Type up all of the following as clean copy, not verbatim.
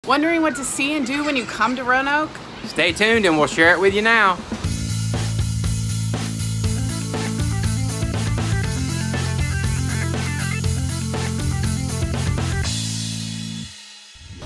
Wondering what to see and do when you come to Roanoke? Stay tuned and we'll share it with you now.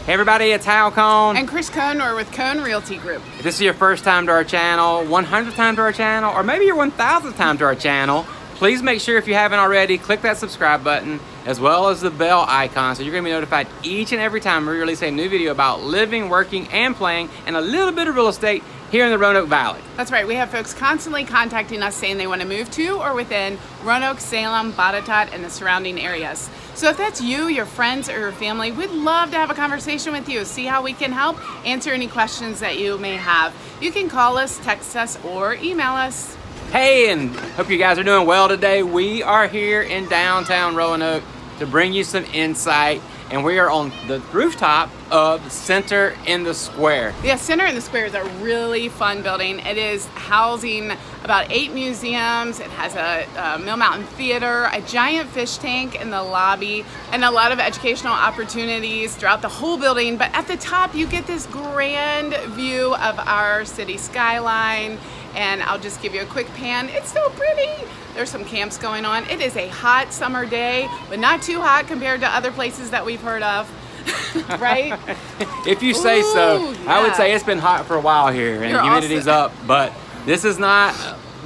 Hey everybody, it's Hal Cohn. And Chris Cohn, or with Cohn Realty Group. If this is your first time to our channel, 100th time to our channel, or maybe your 1000th time to our channel, please make sure, if you haven't already, click that subscribe button as well as the bell icon so you're going to be notified each and every time we release a new video about living, working, and playing, and a little bit of real estate here in the Roanoke Valley. That's right. We have folks constantly contacting us saying they want to move to or within Roanoke, Salem, Botetourt, and the surrounding areas. So if that's you, your friends, or your family, we'd love to have a conversation with you, see how we can help, answer any questions that you may have. You can call us, text us, or email us. Hey, and hope you guys are doing well today. We are here in downtown Roanoke to bring you some insight, and we are on the rooftop of Center in the Square. Yeah, Center in the Square is a really fun building. It is housing about 8 museums. It has a Mill Mountain Theater, a giant fish tank in the lobby, and a lot of educational opportunities throughout the whole building. But at the top, you get this grand view of our city skyline. And I'll just give you a quick pan. It's so pretty. There's some camps going on. It is a hot summer day, but not too hot compared to other places that we've heard of, right? If you say so. Yeah. I would say it's been hot for a while here, and humidity's up, but this is not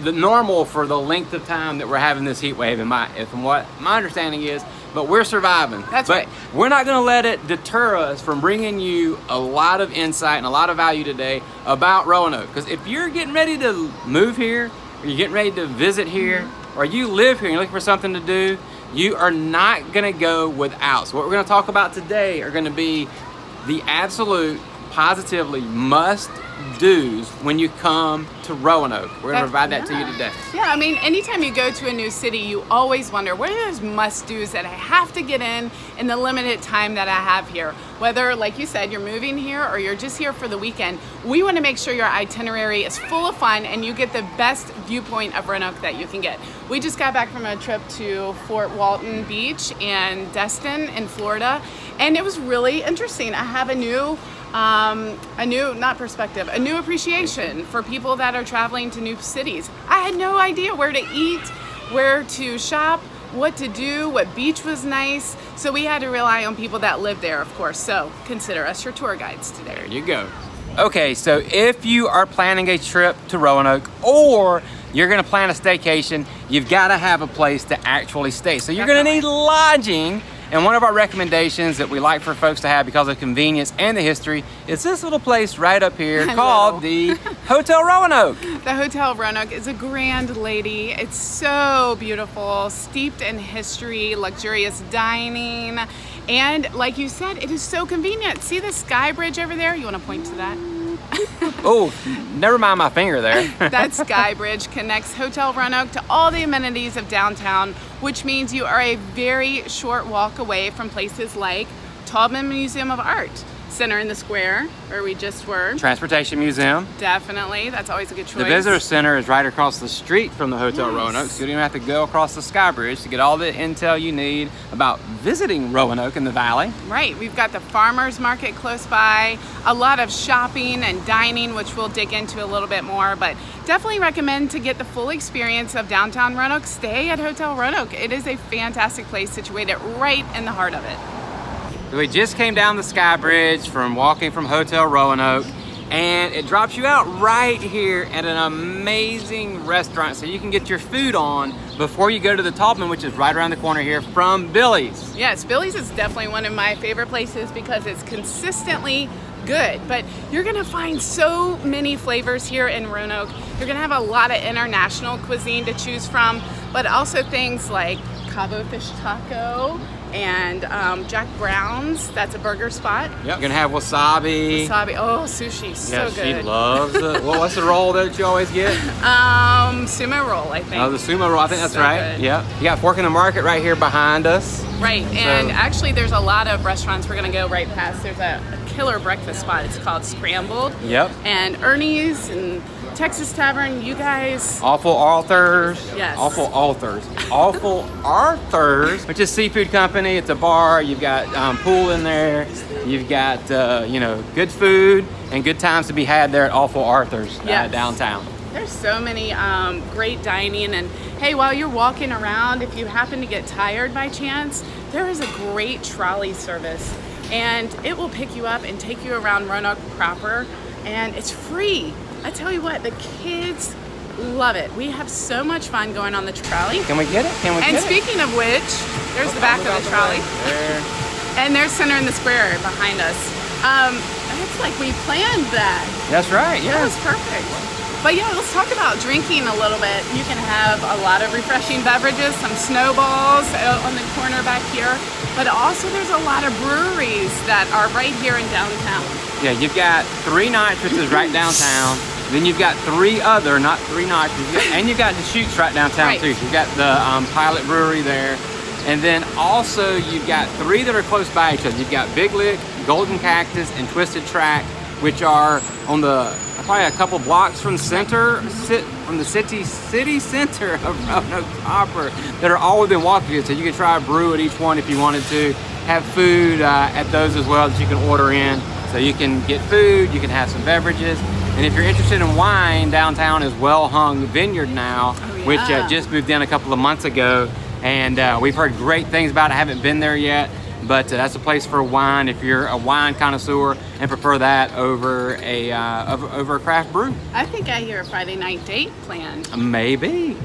the normal for the length of time that we're having this heat wave, from what my understanding is. But we're surviving. That's right. We're not going to let it deter us from bringing you a lot of insight and a lot of value today about Roanoke. Because if you're getting ready to move here, or you're getting ready to visit here, or you live here and you're looking for something to do, you are not going to go without. So what we're going to talk about today are going to be the absolute, positively must-dos when you come to Roanoke. We're going to provide that to you today. Yeah, I mean, anytime you go to a new city, you always wonder, what are those must-dos that I have to get in the limited time that I have here? Whether, like you said, you're moving here or you're just here for the weekend, we want to make sure your itinerary is full of fun and you get the best viewpoint of Roanoke that you can get. We just got back from a trip to Fort Walton Beach and Destin in Florida, and it was really interesting. I have a new appreciation for people that are traveling to new cities. I had no idea where to eat, where to shop, what to do, what beach was nice. So we had to rely on people that live there, of course. So consider us your tour guides today. There you go. Okay, so if you are planning a trip to Roanoke, or you're gonna plan a staycation, you've gotta have a place to actually stay. So you're gonna need lodging. And one of our recommendations that we like for folks to have because of convenience and the history is this little place right up here called the Hotel Roanoke. The Hotel Roanoke is a grand lady. It's so beautiful, steeped in history, luxurious dining, and like you said, it is so convenient. See the sky bridge over there? You want to point to that? Oh, never mind my finger there. That sky bridge connects Hotel Roanoke to all the amenities of downtown, which means you are a very short walk away from places like Taubman Museum of Art, Center in the Square, where we just were. Transportation Museum. Definitely, that's always a good choice. The Visitor Center is right across the street from the Hotel Roanoke, so you don't even have to go across the sky bridge to get all the intel you need about visiting Roanoke in the valley. Right, we've got the farmers market close by, a lot of shopping and dining, which we'll dig into a little bit more, but definitely recommend to get the full experience of downtown Roanoke, stay at Hotel Roanoke. It is a fantastic place situated right in the heart of it. We just came down the sky bridge from walking from Hotel Roanoke, and it drops you out right here at an amazing restaurant so you can get your food on before you go to the Taubman, which is right around the corner here from Billy's. Yes, Billy's is definitely one of my favorite places because it's consistently good, but you're gonna find so many flavors here in Roanoke. You're gonna have a lot of international cuisine to choose from, but also things like Cabo Fish Taco and Jack Brown's, that's a burger spot. Yep, you're gonna have wasabi. Wasabi, oh, sushi, so good. Yeah, she loves it. What's the roll that you always get? Sumo roll, I think. Oh, the sumo roll, I think that's So right. good. Yep. You got Fork in the Market right here behind us. Right, and actually there's a lot of restaurants we're gonna go right past. There's a killer breakfast spot, it's called Scrambled. Yep. And Ernie's and Texas Tavern, you guys. Awful Authors. Yes. Awful Authors. Awful Arthurs, which is a seafood company. It's a bar. You've got pool in there. You've got, you know, good food and good times to be had there at Awful Arthurs Yes. downtown. There's so many great dining, and hey, while you're walking around, if you happen to get tired by chance, there is a great trolley service, and it will pick you up and take you around Roanoke proper, and it's free. I tell you what, the kids love it. We have so much fun going on the trolley. Can we get it? Can we get it? And speaking of which, there's the back of the trolley. There. And there's Center in the Square behind us. It's like we planned that. That's right, That yeah. was perfect. But yeah, let's talk about drinking a little bit. You can have a lot of refreshing beverages, some snowballs on the corner back here, but also there's a lot of breweries that are right here in downtown. Yeah, you've got 3 Nitroses right downtown. Then you've got 3 other, not 3 Nitroses, and you've got Deschutes right downtown Right. too. You've got the Pilot Brewery there. And then also you've got 3 that are close by each other. You've got Big Lick, Golden Cactus, and Twisted Track, which are on the probably a couple blocks from the center, from the city center of Roanoke proper, that are all within walking distance. So you can try a brew at each one if you wanted to. Have food at those as well that you can order in. So you can get food, you can have some beverages. And if you're interested in wine, downtown is Well Hung Vineyard now, which just moved in a couple of months ago. And we've heard great things about it. I haven't been there yet, but that's a place for wine if you're a wine connoisseur and prefer that over a craft brew. I think I hear a Friday night date planned. Maybe.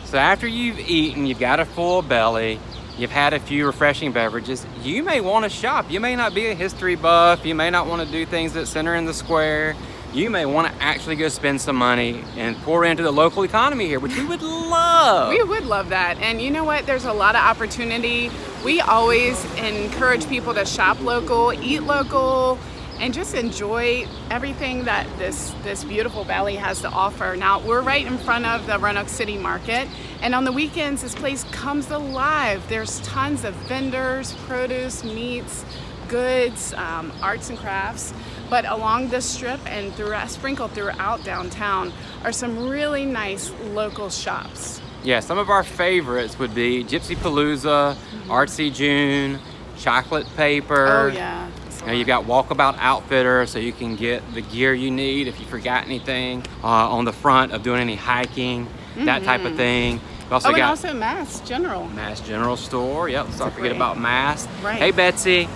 So after you've eaten, you've got a full belly, you've had a few refreshing beverages, you may want to shop. You may not be a history buff. You may not want to do things that center in the square. You may want to actually go spend some money and pour into the local economy here, which we would love. We would love that. And you know what? There's a lot of opportunity. We always encourage people to shop local, eat local, and just enjoy everything that this beautiful valley has to offer. Now, we're right in front of the Roanoke City Market, and on the weekends, this place comes alive. There's tons of vendors, produce, meats, goods, arts and crafts. But along this strip and sprinkled throughout downtown are some really nice local shops. Yeah, some of our favorites would be Gypsy Palooza, Artsy June, Chocolate Paper. Oh yeah. Now you've got Walkabout Outfitter, so you can get the gear you need if you forgot anything on the front of doing any hiking, that type of thing. You've also and got also Mass General. Mass General Store. Yep, let's not forget great. about Mass. Right. Hey, Betsy.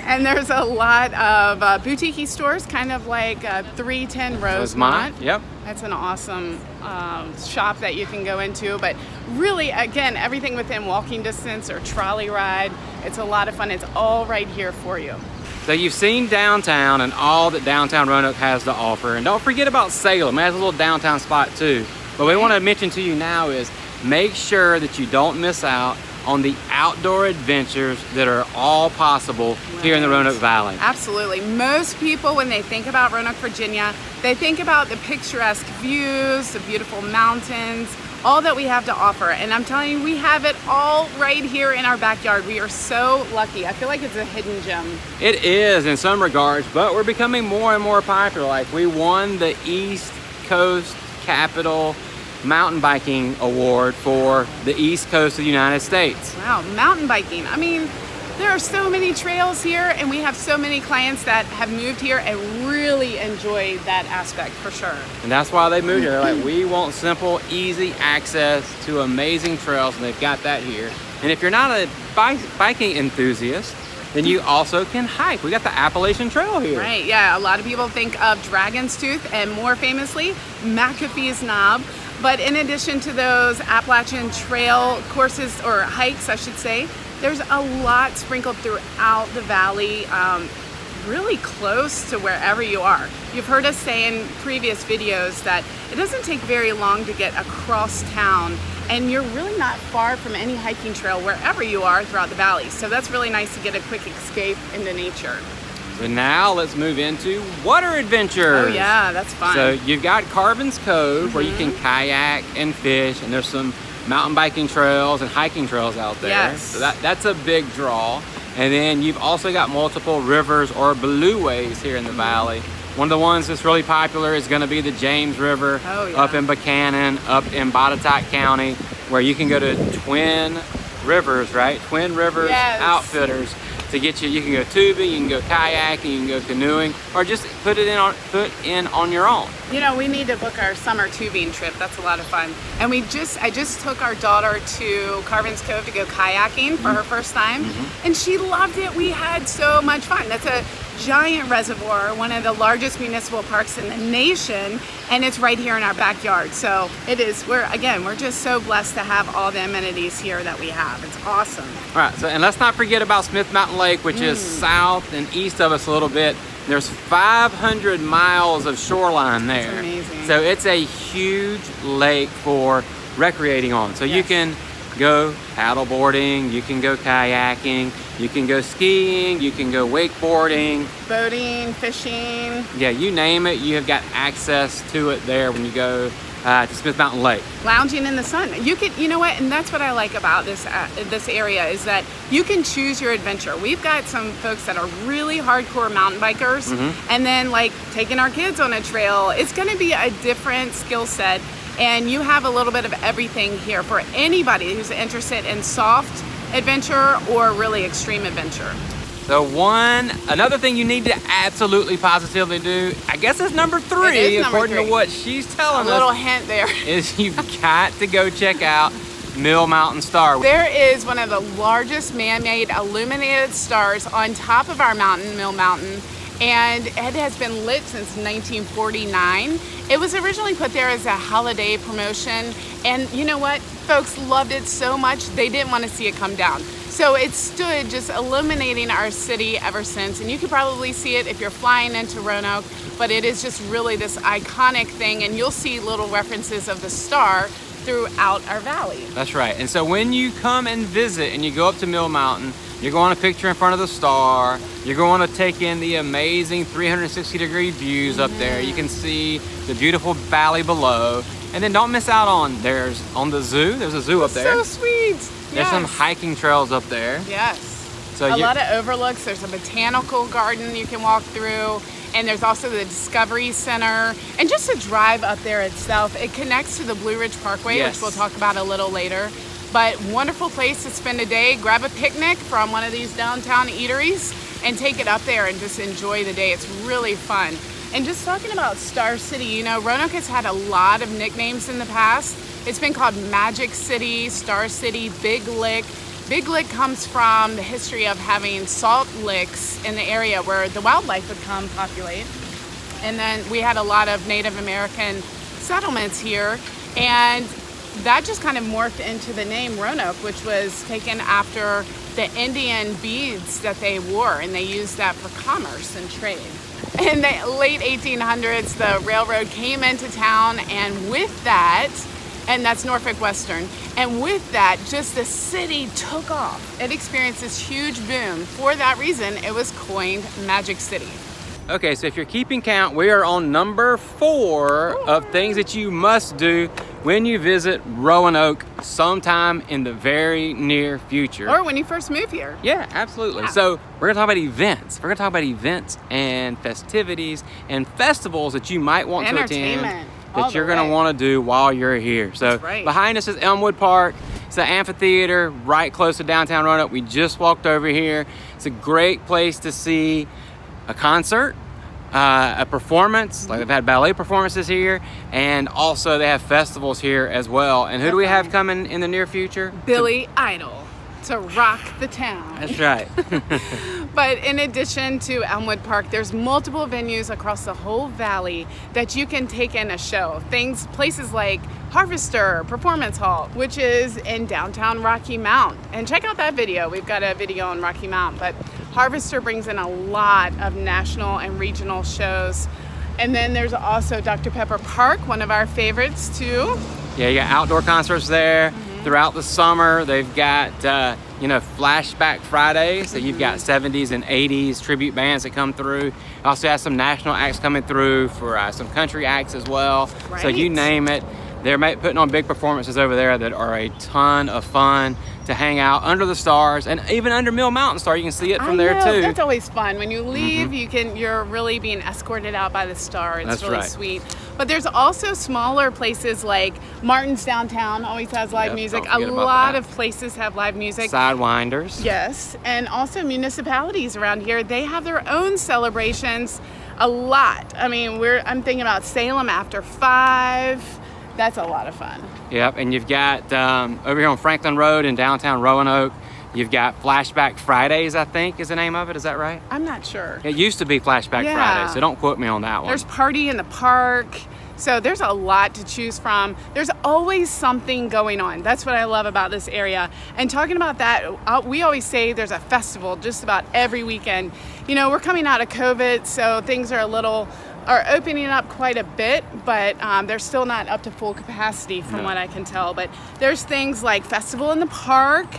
And there's a lot of boutique stores, kind of like 310 Rosemont. Yep. That's an awesome shop that you can go into. But really, again, everything within walking distance or trolley ride, it's a lot of fun. It's all right here for you. So you've seen downtown and all that downtown Roanoke has to offer. And don't forget about Salem. It has a little downtown spot too. But what we want to mention to you now is make sure that you don't miss out on the outdoor adventures that are all possible here in the Roanoke Valley. Absolutely. Most people, when they think about Roanoke, Virginia, they think about the picturesque views, the beautiful mountains, all that we have to offer. And I'm telling you, we have it all right here in our backyard. We are so lucky. I feel like it's a hidden gem. It is in some regards, but we're becoming more and more popular. Like, we won the East Coast Capital Mountain Biking Award for the East Coast of the United States. Wow, mountain biking. I mean, there are so many trails here, and we have so many clients that have moved here and really enjoy that aspect for sure. And that's why they moved here. They're like, we want simple, easy access to amazing trails, and they've got that here. And if you're not a biking enthusiast, then you also can hike. We got the Appalachian Trail here. Right, yeah. A lot of people think of Dragon's Tooth and more famously, McAfee's Knob. But in addition to those Appalachian Trail courses, or hikes, I should say, there's a lot sprinkled throughout the valley, really close to wherever you are. You've heard us say in previous videos that it doesn't take very long to get across town, and you're really not far from any hiking trail wherever you are throughout the valley. So that's really nice to get a quick escape into nature. So now let's move into water adventures. Oh yeah, that's fun. So you've got Carbon's Cove where you can kayak and fish, and there's some mountain biking trails and hiking trails out there. Yes. So that's a big draw. And then you've also got multiple rivers or blueways here in the valley. One of the ones that's really popular is going to be the James River up in Buchanan, up in Botetourt County, where you can go to Twin Rivers, right? Twin Rivers Outfitters to get you. You can go tubing, you can go kayaking, you can go canoeing, or just put in on your own. You know, we need to book our summer tubing trip. That's a lot of fun. And I just took our daughter to Carvin's Cove to go kayaking for her first time, and she loved it. We had so much fun. That's a giant reservoir, one of the largest municipal parks in the nation, and it's right here in our backyard. So it is, we're just so blessed to have all the amenities here that we have. It's awesome. All right, so and let's not forget about Smith Mountain Lake, which is south and east of us a little bit. There's 500 miles of shoreline there. That's amazing. So it's a huge lake for recreating on. So you can go paddleboarding, you can go kayaking, you can go skiing, you can go wakeboarding, boating, fishing. Yeah, you name it, you have got access to it there when you go to Smith Mountain Lake. Lounging in the sun. You know what, and that's what I like about this area is that you can choose your adventure. We've got some folks that are really hardcore mountain bikers, and then like taking our kids on a trail. It's going to be a different skill set, and you have a little bit of everything here for anybody who's interested in soft adventure or really extreme adventure. So another thing you need to absolutely positively do, I guess it's number 3, according to what she's telling us. A little hint there. Is you've got to go check out Mill Mountain Star. There is one of the largest man-made illuminated stars on top of our mountain, Mill Mountain, and it has been lit since 1949. It was originally put there as a holiday promotion, and you know what? Folks loved it so much they didn't want to see it come down. So it stood just illuminating our city ever since, and you could probably see it if you're flying into Roanoke, but it is just really this iconic thing, and you'll see little references of the star throughout our valley. That's right. And so when you come and visit and you go up to Mill Mountain, you're going to picture in front of the star, you're going to take in the amazing 360-degree views up there. You can see the beautiful valley below, and then don't miss out on there's a zoo up there. So sweet. There's some hiking trails up there. Yes. So a lot of overlooks. There's a botanical garden you can walk through, and there's also the Discovery Center. And just the drive up there itself, it connects to the Blue Ridge Parkway, which we'll talk about a little later. But wonderful place to spend a day. Grab a picnic from one of these downtown eateries and take it up there and just enjoy the day. It's really fun. And just talking about Star City, you know, Roanoke has had a lot of nicknames in the past. It's been called Magic City, Star City, Big Lick. Big Lick comes from the history of having salt licks in the area where the wildlife would come populate. And then we had a lot of Native American settlements here, and that just kind of morphed into the name Roanoke, which was taken after the Indian beads that they wore, and they used that for commerce and trade. In the late 1800s, the railroad came into town, and with that, and that's Norfolk Western, and with that, just the city took off. It experienced this huge boom. For that reason, it was coined Magic City. Okay, so if you're keeping count, we are on number 4 of things that you must do when you visit Roanoke sometime in the very near future. Or when you first move here. Yeah, absolutely. Yeah. So we're gonna talk about events. We're gonna talk about events and festivities and festivals that you might want to attend, that you're gonna wanna do while you're here. So behind us is Elmwood Park. It's the amphitheater right close to downtown Roanoke. We just walked over here. It's a great place to see a concert, a performance, like they've had ballet performances here, and also they have festivals here as well. And who do we have coming in the near future? Billy Idol to rock the town. That's right. But in addition to Elmwood Park, there's multiple venues across the whole valley that you can take in a show. Places like Harvester Performance Hall, which is in downtown Rocky Mount. And check out that video. We've got a video on Rocky Mount, but Harvester brings in a lot of national and regional shows. And then there's also Dr. Pepper Park, one of our favorites too. Yeah, you got outdoor concerts there throughout the summer. They've got, Flashback Fridays. So you've got 70s and 80s tribute bands that come through. Also have some national acts coming through for some country acts as well. Right. So you name it. They're putting on big performances over there that are a ton of fun to hang out under the stars, and even under Mill Mountain Star. You can see it from there too. That's always fun. When you leave, you're really being escorted out by the star. It's really sweet. But there's also smaller places like Martin's Downtown always has live music. A lot of places have live music. Sidewinders. Yes, and also municipalities around here, they have their own celebrations. A lot. I mean, I'm thinking about Salem After 5. That's a lot of fun. Yep, and you've got over here on Franklin Road in downtown Roanoke, you've got Flashback Fridays, I think is the name of it. Is that right? I'm not sure. It used to be Flashback Fridays, so don't quote me on that one. There's Party in the Park. So there's a lot to choose from. There's always something going on. That's what I love about this area. And talking about that, we always say there's a festival just about every weekend. You know, we're coming out of COVID, so things are are opening up quite a bit, but they're still not up to full capacity from what I can tell. But there's things like Festival in the Park,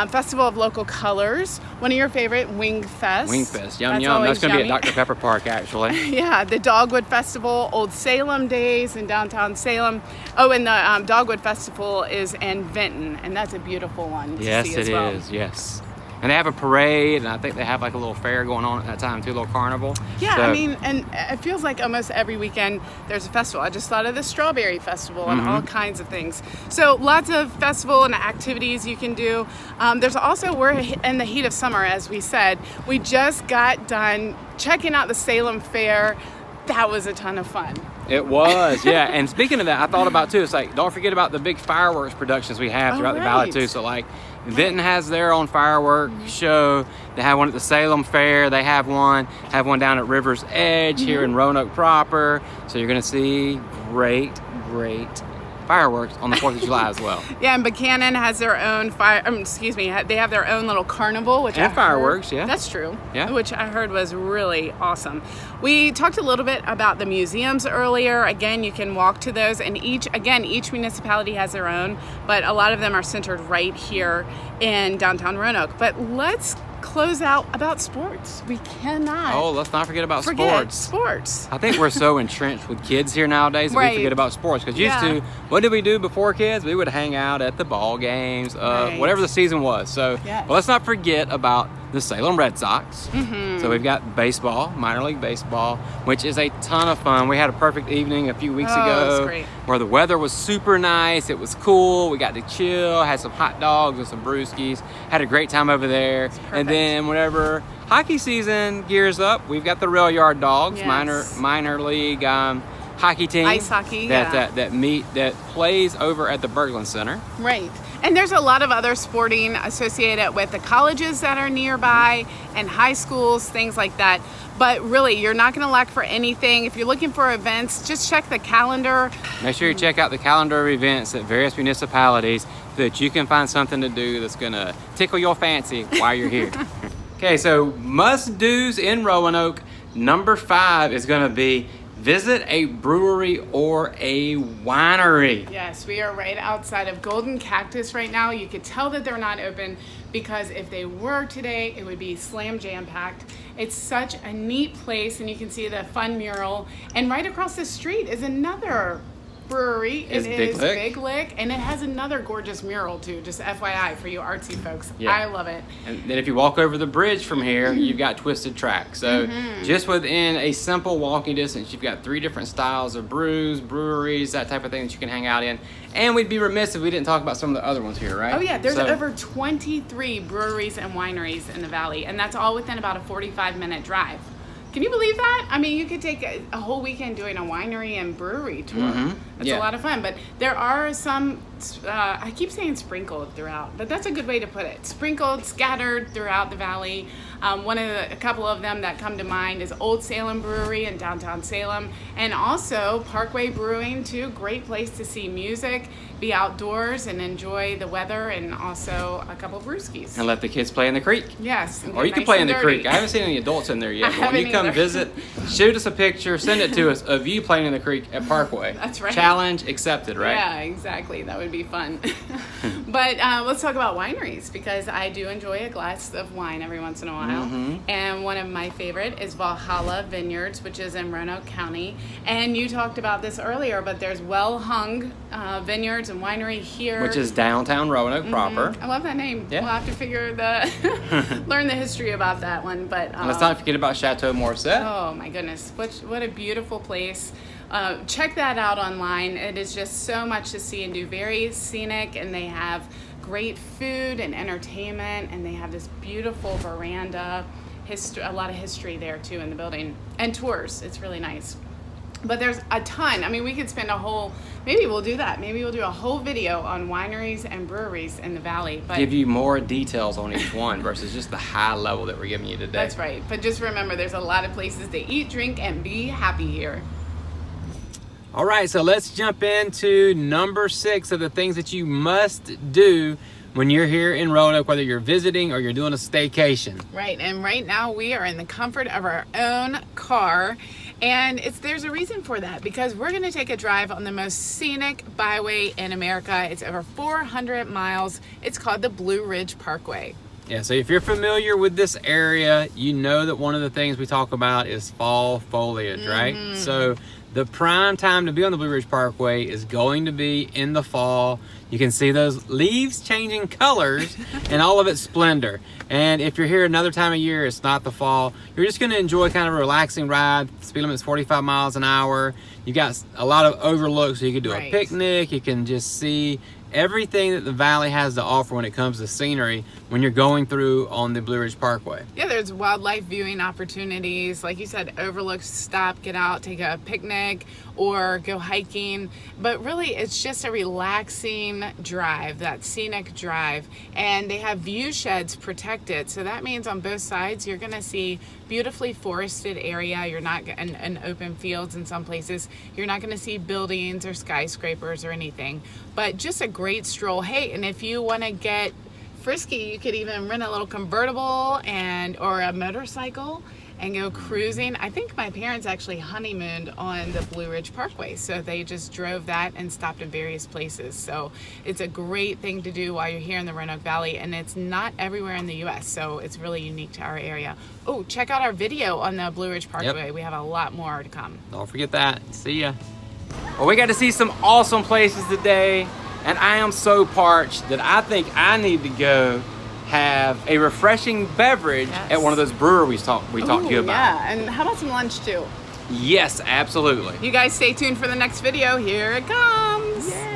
Festival of Local Colors, one of your favorite, Wing Fest. Wing Fest, yum yum. That's going to be at Dr. Pepper Park, actually. Yeah, the Dogwood Festival, Old Salem Days in downtown Salem. Oh, and the Dogwood Festival is in Vinton, and that's a beautiful one to see as well. Yes, it is, yes. And they have a parade, and I think they have like a little fair going on at that time too, a little carnival. Yeah, I mean, and it feels like almost every weekend there's a festival. I just thought of the Strawberry Festival and all kinds of things. So lots of festival and activities you can do. There's also, we're in the heat of summer, as we said. We just got done checking out the Salem Fair. That was a ton of fun. It was, yeah. And speaking of that, I thought about too, it's like, don't forget about the big fireworks productions we have throughout the valley too. So like, Vinton has their own fireworks show. They have one at the Salem Fair. They have one down at River's Edge here in Roanoke proper. So you're gonna see great fireworks on the 4th of July as well. Yeah, and Buchanan has their own they have their own little carnival, which and fireworks, yeah. That's true. Yeah. Which I heard was really awesome. We talked a little bit about the museums earlier. Again, you can walk to those, and each municipality has their own, but a lot of them are centered right here in downtown Roanoke. But let's close out about sports. We cannot. Oh, let's not forget about sports. I think we're so entrenched with kids here nowadays that we forget about sports. Because used to, what did we do before kids? We would hang out at the ball games, whatever the season was. So, but let's not forget about the Salem Red Sox. So we've got baseball, minor league baseball, which is a ton of fun. We had a perfect evening a few weeks ago where the weather was super nice. It was cool. We got to chill, had some hot dogs and some brewskis. Had a great time over there. And then whenever hockey season gears up, we've got the Rail Yard Dogs, minor league hockey team. Ice hockey, that plays over at the Berglund Center. Right. And there's a lot of other sporting associated with the colleges that are nearby and high schools, things like that. But really, you're not going to lack for anything. If you're looking for events, just check the calendar. Make sure you check out the calendar of events at various municipalities so that you can find something to do that's going to tickle your fancy while you're here. Okay, so must-dos in Roanoke. Number 5 is going to be visit a brewery or a winery. Yes, we are right outside of Golden Cactus right now. You could tell that they're not open because if they were today, it would be slam jam packed. It's such a neat place, and you can see the fun mural. And right across the street is another brewery. It is Big Lick, and it has another gorgeous mural too, just FYI for you artsy folks. I love it. And then if you walk over the bridge from here, you've got Twisted Track. So just within a simple walking distance, you've got 3 different styles of breweries, that type of thing that you can hang out in. And we'd be remiss if we didn't talk about some of the other ones here, right? Oh yeah, there's over 23 breweries and wineries in the valley, and that's all within about a 45-minute drive. Can you believe that? I mean, you could take a whole weekend doing a winery and brewery tour. It's a lot of fun, but there are some, I keep saying sprinkled throughout, but that's a good way to put it. Sprinkled, scattered throughout the valley. A couple of them that come to mind is Old Salem Brewery in downtown Salem, and also Parkway Brewing too. Great place to see music, be outdoors, and enjoy the weather, and also a couple brewskis. And let the kids play in the creek. Yes. Or you can play in the creek. I haven't seen any adults in there yet. But when you come visit, shoot us a picture, send it to us of you playing in the creek at Parkway. That's right. Challenge accepted, right? Yeah, exactly. That would be be fun. But let's talk about wineries, because I do enjoy a glass of wine every once in a while. And one of my favorite is Valhalla Vineyards, which is in Roanoke County. And you talked about this earlier, but there's Well Hung Vineyards and Winery here. Which is downtown Roanoke proper. I love that name. Yeah. We'll have to figure learn the history about that one. But And let's not forget about Chateau Morissette. oh my goodness, what a beautiful place. Check that out online. It is just so much to see and do. Very scenic, and they have great food and entertainment, and they have this beautiful veranda. A lot of history there too in the building, and tours. It's really nice. But there's a ton. I mean, we could spend maybe we'll do that. Maybe we'll do a whole video on wineries and breweries in the valley. But give you more details on each one versus just the high level that we're giving you today. That's right. But just remember, there's a lot of places to eat, drink, and be happy here. All right, so let's jump into number 6 of the things that you must do when you're here in Roanoke, whether you're visiting or you're doing a staycation. Right, and right now we are in the comfort of our own car. And there's a reason for that, because we're going to take a drive on the most scenic byway in America. It's over 400 miles. It's called the Blue Ridge Parkway. Yeah, so if you're familiar with this area, you know that one of the things we talk about is fall foliage, right? So the prime time to be on the Blue Ridge Parkway is going to be in the fall. You can see those leaves changing colors and all of its splendor. And if you're here another time of year, it's not the fall. You're just going to enjoy kind of a relaxing ride. The speed limit's 45 miles an hour. You got a lot of overlooks, so you can do a picnic. You can just see everything that the valley has to offer when it comes to scenery when you're going through on the Blue Ridge Parkway. Yeah, there's wildlife viewing opportunities. Like you said, overlooks, stop, get out, take a picnic, or go hiking. But really, it's just a relaxing drive, that scenic drive. And they have view sheds protected. So that means on both sides, you're gonna see beautifully forested area. You're not in open fields in some places. You're not gonna see buildings or skyscrapers or anything, but just a great stroll. Hey, and if you wanna get frisky, you could even rent a little convertible or a motorcycle and go cruising. I think my parents actually honeymooned on the Blue Ridge Parkway, so they just drove that and stopped in various places. So it's a great thing to do while you're here in the Roanoke Valley, and it's not everywhere in the US, so it's really unique to our area. Oh, check out our video on the Blue Ridge Parkway. We have a lot more to come. Don't forget that. See ya. Well, we got to see some awesome places today, and I am so parched that I think I need to go have a refreshing beverage at one of those breweries we talked to you about. Yeah, and how about some lunch too? Yes, absolutely. You guys stay tuned for the next video. Here it comes. Yay.